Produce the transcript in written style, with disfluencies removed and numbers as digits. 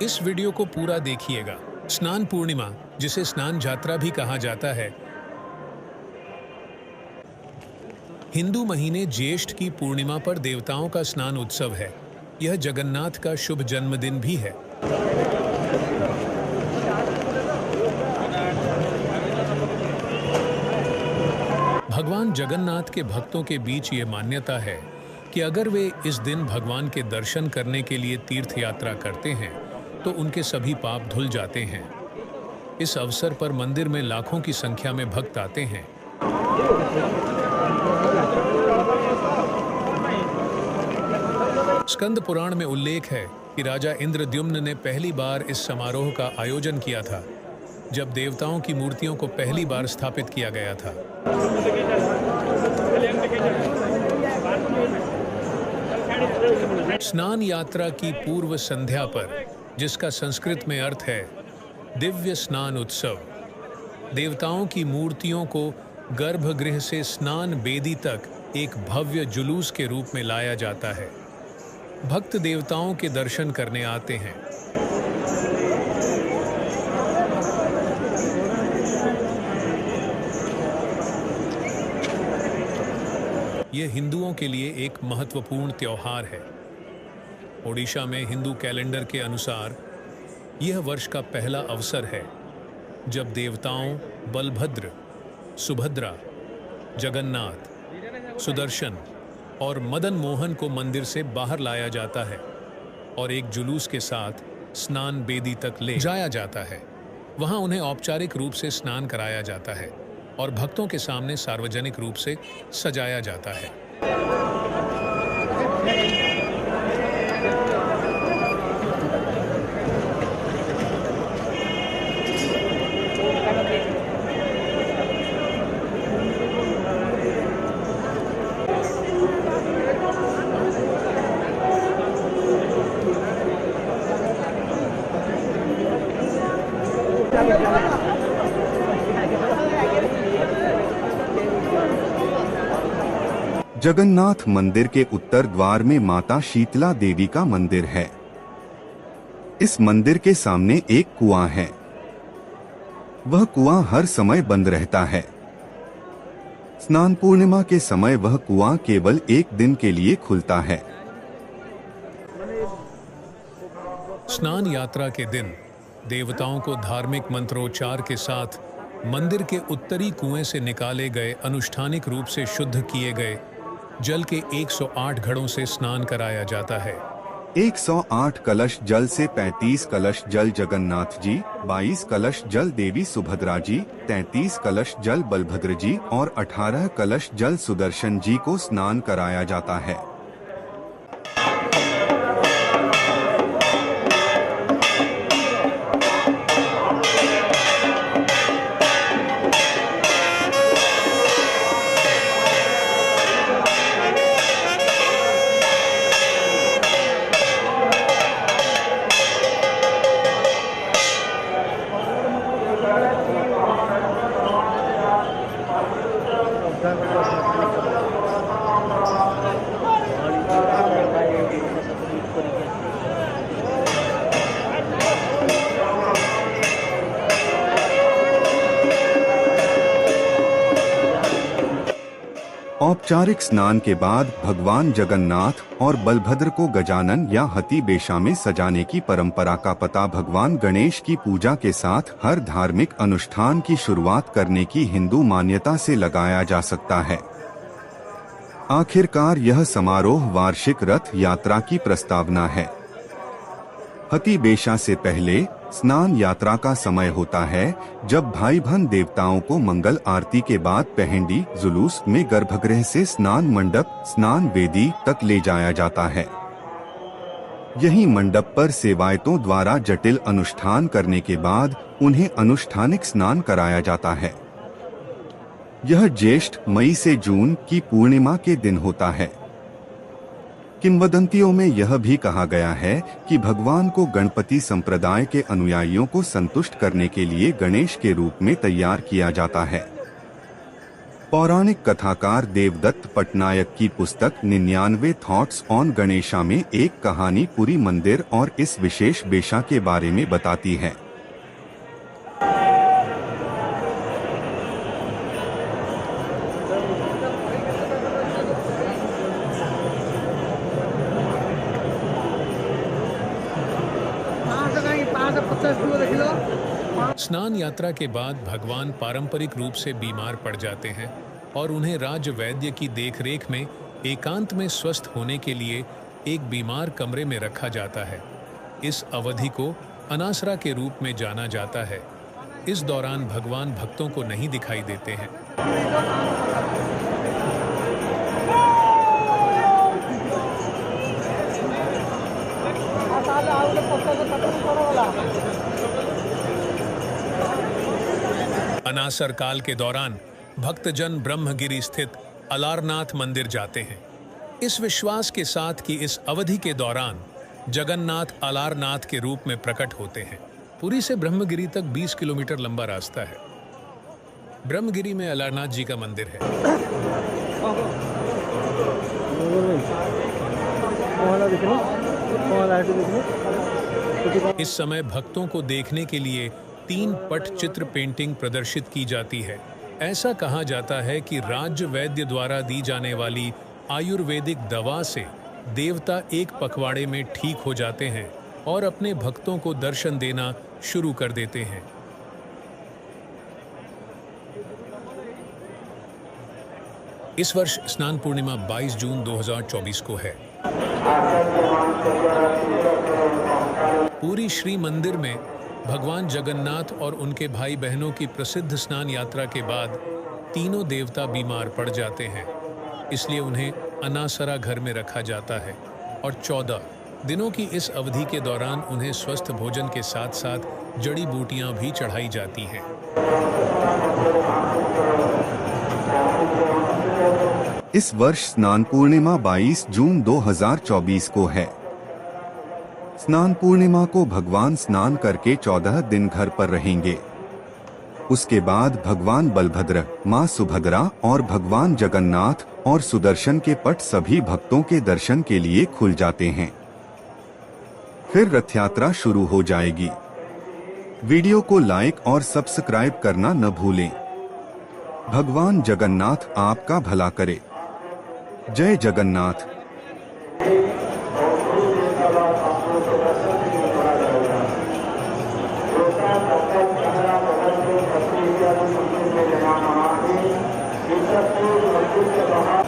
इस वीडियो को पूरा देखिएगा। स्नान पूर्णिमा, जिसे स्नान यात्रा भी कहा जाता है, हिंदू महीने ज्येष्ठ की पूर्णिमा पर देवताओं का स्नान उत्सव है। यह जगन्नाथ का शुभ जन्मदिन भी है। भगवान जगन्नाथ के भक्तों के बीच ये मान्यता है कि अगर वे इस दिन भगवान के दर्शन करने के लिए तीर्थ यात्रा करते हैं तो उनके सभी पाप धुल जाते हैं। इस अवसर पर मंदिर में लाखों की संख्या में भक्त आते हैं। स्कंद पुराण में उल्लेख है कि राजा इंद्रद्युम्न ने पहली बार इस समारोह का आयोजन किया था, जब देवताओं की मूर्तियों को पहली बार स्थापित किया गया था। स्नान यात्रा की पूर्व संध्या पर, जिसका संस्कृत में अर्थ है दिव्य स्नान उत्सव, देवताओं की मूर्तियों को गर्भगृह से स्नान बेदी तक एक भव्य जुलूस के रूप में लाया जाता है। भक्त देवताओं के दर्शन करने आते हैं। यह हिंदुओं के लिए एक महत्वपूर्ण त्योहार है। ओडिशा में हिंदू कैलेंडर के अनुसार यह वर्ष का पहला अवसर है जब देवताओं बलभद्र, सुभद्रा, जगन्नाथ, सुदर्शन और मदन मोहन को मंदिर से बाहर लाया जाता है और एक जुलूस के साथ स्नान बेदी तक ले जाया जाता है। वहां उन्हें औपचारिक रूप से स्नान कराया जाता है और भक्तों के सामने सार्वजनिक रूप से सजाया जाता है। जगन्नाथ मंदिर के उत्तर द्वार में माता शीतला देवी का मंदिर है। इस मंदिर के सामने एक कुआं है। वह कुआं हर समय बंद रहता है। स्नान पूर्णिमा के समय वह कुआं केवल एक दिन के लिए खुलता है। स्नान यात्रा के दिन देवताओं को धार्मिक मंत्रोच्चार के साथ मंदिर के उत्तरी कुएं से निकाले गए अनुष्ठानिक रूप से शुद्ध किए गए जल के 108 घड़ों से स्नान कराया जाता है। 108 कलश जल से 35 कलश जल जगन्नाथ जी, 22 कलश जल देवी सुभद्रा जी, 33 कलश जल बलभद्र जी और 18 कलश जल सुदर्शन जी को स्नान कराया जाता है। औपचारिक स्नान के बाद भगवान जगन्नाथ और बलभद्र को गजानन या हथी बेशा में सजाने की परंपरा का पता भगवान गणेश की पूजा के साथ हर धार्मिक अनुष्ठान की शुरुआत करने की हिंदू मान्यता से लगाया जा सकता है। आखिरकार यह समारोह वार्षिक रथ यात्रा की प्रस्तावना है। हथी बेशा से पहले स्नान यात्रा का समय होता है, जब भाई बहन देवताओं को मंगल आरती के बाद पहंडी जुलूस में गर्भगृह से स्नान मंडप, स्नान वेदी तक ले जाया जाता है। यही मंडप पर सेवायतों द्वारा जटिल अनुष्ठान करने के बाद उन्हें अनुष्ठानिक स्नान कराया जाता है। यह ज्येष्ठ मई से जून की पूर्णिमा के दिन होता है। किंवदंतियों में यह भी कहा गया है कि भगवान को गणपति संप्रदाय के अनुयायियों को संतुष्ट करने के लिए गणेश के रूप में तैयार किया जाता है। पौराणिक कथाकार देवदत्त पटनायक की पुस्तक 99 थॉट्स ऑन गणेशा में एक कहानी पुरी मंदिर और इस विशेष बेशा के बारे में बताती है। स्नान यात्रा के बाद भगवान पारंपरिक रूप से बीमार पड़ जाते हैं और उन्हें राज वैद्य की देखरेख में एकांत में स्वस्थ होने के लिए एक बीमार कमरे में रखा जाता है। इस अवधि को अनासरा के रूप में जाना जाता है। इस दौरान भगवान भक्तों को नहीं दिखाई देते हैं। अनासर काल के दौरान भक्तजन ब्रह्मगिरी स्थित अलारनाथ मंदिर जाते हैं, इस विश्वास के साथ कि इस अवधि के दौरान जगन्नाथ अलारनाथ के रूप में प्रकट होते हैं। पुरी से ब्रह्मगिरी तक 20 किलोमीटर लंबा रास्ता है। ब्रह्मगिरी में अलारनाथ जी का मंदिर है। इस समय भक्तों को देखने के लिए 3 पटचित्र पेंटिंग प्रदर्शित की जाती है। ऐसा कहा जाता है कि राज्य वैद्य द्वारा दी जाने वाली आयुर्वेदिक दवा से देवता एक पखवाड़े में ठीक हो जाते हैं और अपने भक्तों को दर्शन देना शुरू कर देते हैं। इस वर्ष स्नान पूर्णिमा 22 जून 2024 को है। पूरी श्री मंदिर में भगवान जगन्नाथ और उनके भाई बहनों की प्रसिद्ध स्नान यात्रा के बाद तीनों देवता बीमार पड़ जाते हैं, इसलिए उन्हें अनासरा घर में रखा जाता है और 14 दिनों की इस अवधि के दौरान उन्हें स्वस्थ भोजन के साथ साथ जड़ी बूटियां भी चढ़ाई जाती हैं। इस वर्ष स्नान पूर्णिमा 22 जून 2024 को है। स्नान पूर्णिमा को भगवान स्नान करके 14 दिन घर पर रहेंगे। उसके बाद भगवान बलभद्र, मां सुभद्रा और भगवान जगन्नाथ और सुदर्शन के पट सभी भक्तों के दर्शन के लिए खुल जाते हैं। फिर रथ यात्रा शुरू हो जाएगी। वीडियो को लाइक और सब्सक्राइब करना न भूलें। भगवान जगन्नाथ आपका भला करे। जय जगन्नाथ। में